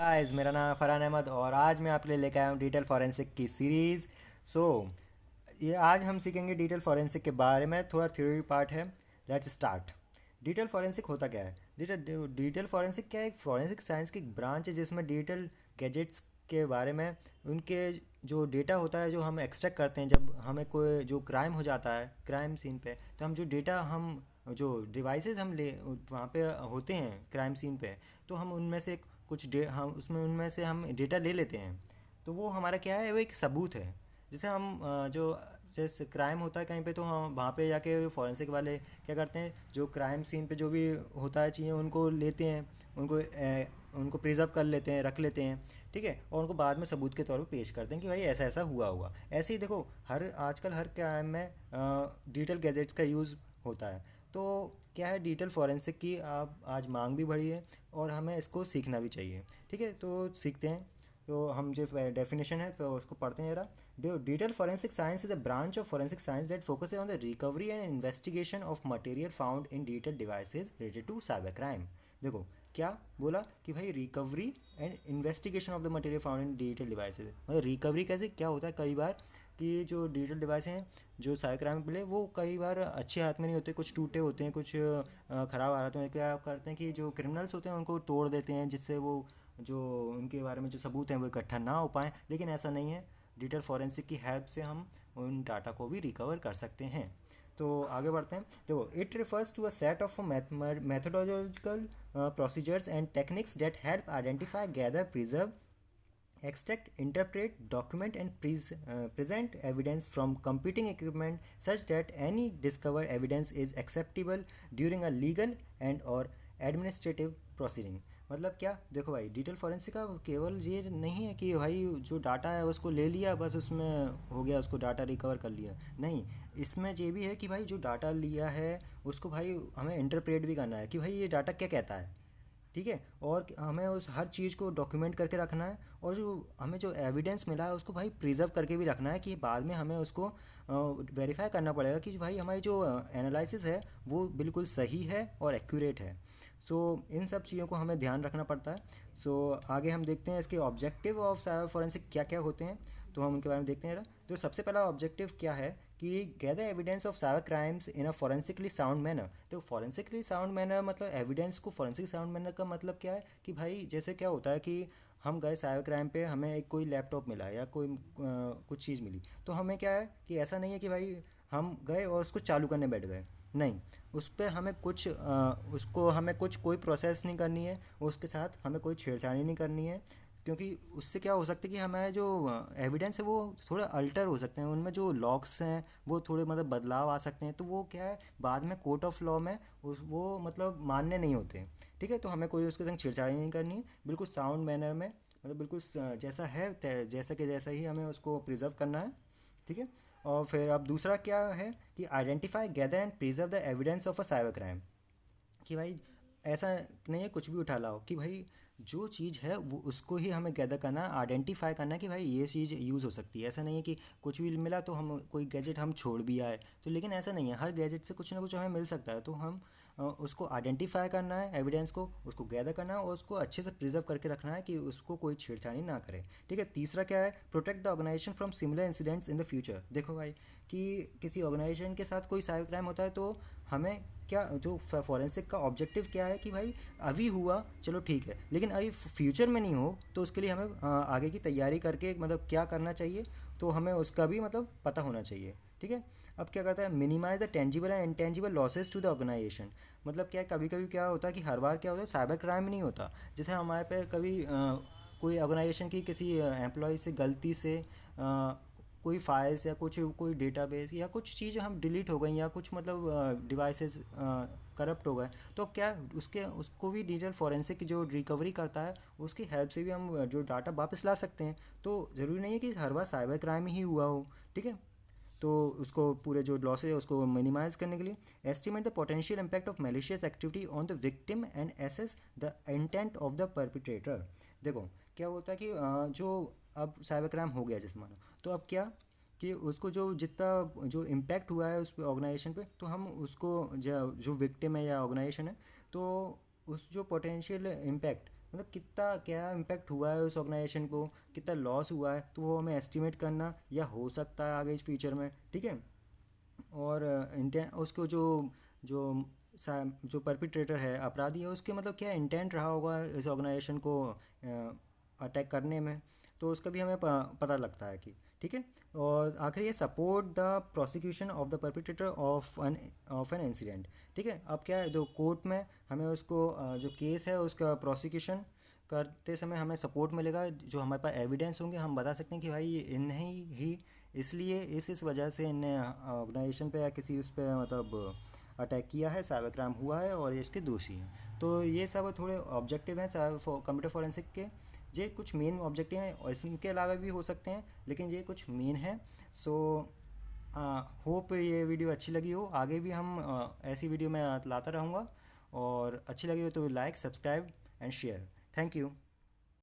Guys, मेरा नाम है फरहान अहमद और आज मैं आपके लिए लेकर आया हूँ डिजिटल फॉरेंसिक की सीरीज़। सो ये आज हम सीखेंगे डिजिटल फॉरेंसिक के बारे में। थोड़ा थ्योरी पार्ट है। Let's start. डिजिटल फॉरेंसिक होता क्या है? डिजिटल फॉरेंसिक क्या है? एक फॉरेंसिक साइंस की एक ब्रांच है जिसमें डिजिटल गैजेट्स के बारे में, उनके जो डेटा होता है जो हम एक्सट्रैक्ट करते हैं जब हमें कोई जो क्राइम हो जाता है क्राइम सीन पे, तो हम जो डेटा हम जो डिवाइसेस हम ले वहाँ पे होते हैं क्राइम सीन पे, तो हम उनमें से कुछ हम उसमें उनमें से हम डेटा ले लेते हैं। तो वो हमारा क्या है, वो एक सबूत है। जैसे हम जो जैसे क्राइम होता है कहीं पे, तो हम वहाँ पे जाके फॉरेंसिक वाले क्या करते हैं, जो क्राइम सीन पे जो भी होता है चीज़ें उनको लेते हैं, उनको प्रिजर्व कर लेते हैं, रख लेते हैं। ठीक है, और उनको बाद में सबूत के तौर पे पेश करते हैं कि भाई ऐसा ऐसा हुआ होगा। ऐसे ही देखो, हर आजकल हर क्राइम में डिजिटल गैजेट्स का यूज़ होता है। तो क्या है, डिजिटल फॉरेंसिक की आप आज मांग भी बढ़ी है और हमें इसको सीखना भी चाहिए। ठीक है, तो सीखते हैं। तो हम जो डेफिनेशन है तो उसको पढ़ते हैं जरा। Digital forensic science is a branch of forensic science that focus on the recovery and investigation of material found in digital devices related to cyber crime. देखो क्या बोला कि भाई recovery and investigation of the material found in digital devices, मतलब recovery कैसे क्या होता है कई बार कि जो डिजिटल डिवाइस हैं जो साइबर क्राइम में मिले वो कई बार अच्छे हाथ में नहीं होते, कुछ टूटे होते हैं, कुछ ख़राब हालत में। क्या करते हैं कि जो क्रिमिनल्स होते हैं उनको तोड़ देते हैं जिससे वो जो उनके बारे में जो सबूत हैं वो इकट्ठा ना हो पाएँ। लेकिन ऐसा नहीं है, डिजिटल फॉरेंसिक की हेल्प से हम उन डाटा को भी रिकवर कर सकते हैं। तो आगे बढ़ते हैं। देखो, it refers to a set of methodological procedures and techniques that help identify, gather, preserve, extract, interpret, document, and present evidence from computing equipment such that any discovered evidence is acceptable during a legal and or administrative proceeding. मतलब क्या, देखो भाई, digital forensic का केवल ये नहीं है कि भाई जो डाटा है उसको ले लिया बस उसमें हो गया, उसको डाटा रिकवर कर लिया। नहीं, इसमें ये भी है कि भाई जो डाटा लिया है उसको भाई हमें इंटरप्रेट भी करना है कि भाई ये डाटा क्या कहता है। ठीक है, और हमें उस हर चीज़ को डॉक्यूमेंट करके रखना है, और जो हमें जो एविडेंस मिला है उसको भाई प्रिजर्व करके भी रखना है कि बाद में हमें उसको वेरीफाई करना पड़ेगा कि भाई हमारी जो एनालिसिस है वो बिल्कुल सही है और एक्यूरेट है। सो इन सब चीज़ों को हमें ध्यान रखना पड़ता है। सो आगे हम देखते हैं इसके ऑब्जेक्टिव ऑफ साइबर फॉरेंसिक क्या क्या होते हैं, तो हम उनके बारे में देखते हैं। तो सबसे पहला ऑब्जेक्टिव क्या है कि gather evidence of cyber crimes in a forensically sound manner. तो फॉरेंसिकली साउंड मैनर मतलब एविडेंस को फॉरेंसिक साउंड मैनर का मतलब क्या है कि भाई जैसे क्या होता है कि हम गए साइबर क्राइम पे, हमें एक कोई लैपटॉप मिला या कोई कुछ चीज़ मिली, तो हमें क्या है कि ऐसा नहीं है कि भाई हम गए और उसको चालू करने बैठ गए। नहीं, उस पर हमें कुछ उसको हमें कुछ कोई प्रोसेस नहीं करनी है, उसके साथ हमें कोई छेड़छाड़ी नहीं करनी है। क्योंकि उससे क्या हो सकता है कि हमारे जो एविडेंस है वो थोड़ा अल्टर हो सकते हैं, उनमें जो लॉक्स हैं वो थोड़े मतलब बदलाव आ सकते हैं, तो वो क्या है बाद में कोर्ट ऑफ लॉ में वो मतलब मान्य नहीं होते। ठीक है, तो हमें कोई उसके संग छेड़छाड़ी नहीं करनी है, बिल्कुल साउंड मैनर में, मतलब बिल्कुल जैसा है जैसा कि जैसा ही हमें उसको प्रिजर्व करना है। ठीक है, और फिर अब दूसरा क्या है कि identify, gather and preserve the evidence of a cyber crime. कि भाई ऐसा नहीं है कुछ भी उठा लाओ, कि भाई जो चीज़ है वो उसको ही हमें गैदर करना है, आइडेंटिफाई करना है कि भाई ये चीज़ यूज़ हो सकती है। ऐसा नहीं है कि कुछ भी मिला तो हम कोई गैजेट हम छोड़ भी आए, तो लेकिन ऐसा नहीं है, हर गैजेट से कुछ ना कुछ हमें मिल सकता है। तो हम उसको आइडेंटिफाई करना है, एविडेंस को उसको गैदर करना है और उसको अच्छे से प्रिजर्व करके रखना है कि उसको कोई छेड़छाड़ी ना करे। ठीक है, तीसरा क्या है, protect the organisation from similar incidents in the future. देखो भाई कि किसी ऑर्गेनाइजेशन के साथ कोई साइबर क्राइम होता है तो हमें क्या, जो फॉरेंसिक का ऑब्जेक्टिव क्या है कि भाई अभी हुआ चलो ठीक है, लेकिन अभी फ्यूचर में नहीं हो तो उसके लिए हमें आगे की तैयारी करके मतलब क्या करना चाहिए, तो हमें उसका भी मतलब पता होना चाहिए। ठीक है, अब क्या करता है, minimise the tangible and intangible losses to the organisation. मतलब क्या है, कभी कभी क्या होता है कि हर बार क्या होता है साइबर क्राइम नहीं होता, जैसे हमारे पे कभी कोई ऑर्गेनाइजेशन की किसी एम्प्लॉय से गलती से कोई फाइल्स या कुछ कोई डेटाबेस या कुछ चीज़ हम डिलीट हो गई या कुछ मतलब डिवाइसेस करप्ट हो गए, तो अब क्या उसके उसको भी डिजिटल फॉरेंसिक जो रिकवरी करता है उसकी हेल्प से भी हम जो डाटा वापस ला सकते हैं। तो ज़रूरी नहीं है कि हर बार साइबर क्राइम ही हुआ हो। ठीक है, तो उसको पूरे जो लॉसेज है उसको मिनिमाइज करने के लिए estimate the potential impact of malicious activity on the victim and assess the intent of the perpetrator. देखो क्या होता है कि जो अब साइबर क्राइम हो गया जैसे मानो, तो अब क्या कि उसको जो जितना जो इम्पैक्ट हुआ है उस ऑर्गेनाइजेशन पे, तो हम उसको जो विक्टिम है या ऑर्गेनाइजेशन है, तो उस जो पोटेंशियल इम्पैक्ट मतलब कितना क्या इम्पैक्ट हुआ है उस ऑर्गेनाइजेशन को, कितना लॉस हुआ है, तो वो हमें एस्टिमेट करना या हो सकता है आगे फ्यूचर में, ठीक है। और इंटेंट उसको जो जो परपिट्रेटर है, अपराधी है, उसके मतलब क्या इंटेंट रहा होगा इस ऑर्गेनाइजेशन को अटैक करने में, तो उसका भी हमें पता लगता है कि ठीक है। और आखिर ये support the prosecution of the perpetrator of an incident, ठीक है। अब क्या है, जो कोर्ट में हमें उसको जो केस है उसका प्रोसिक्यूशन करते समय हमें सपोर्ट मिलेगा, जो हमारे पास एविडेंस होंगे, हम बता सकते हैं कि भाई ये इन्हें ही इसलिए इस वजह से इनने ऑर्गेनाइजेशन पे या किसी उस पर मतलब अटैक किया है, साइबर क्राइम हुआ है और ये इसके दोषी हैं। तो ये सब थोड़े ऑब्जेक्टिव हैं कंप्यूटर फॉरेंसिक के, ये कुछ मेन ऑब्जेक्टिव हैं और इनके अलावा भी हो सकते हैं, लेकिन ये कुछ मेन हैं। सो होप ये वीडियो अच्छी लगी हो, आगे भी हम ऐसी वीडियो मैं लाता रहूँगा, और अच्छी लगी हो तो like, subscribe and share. Thank you.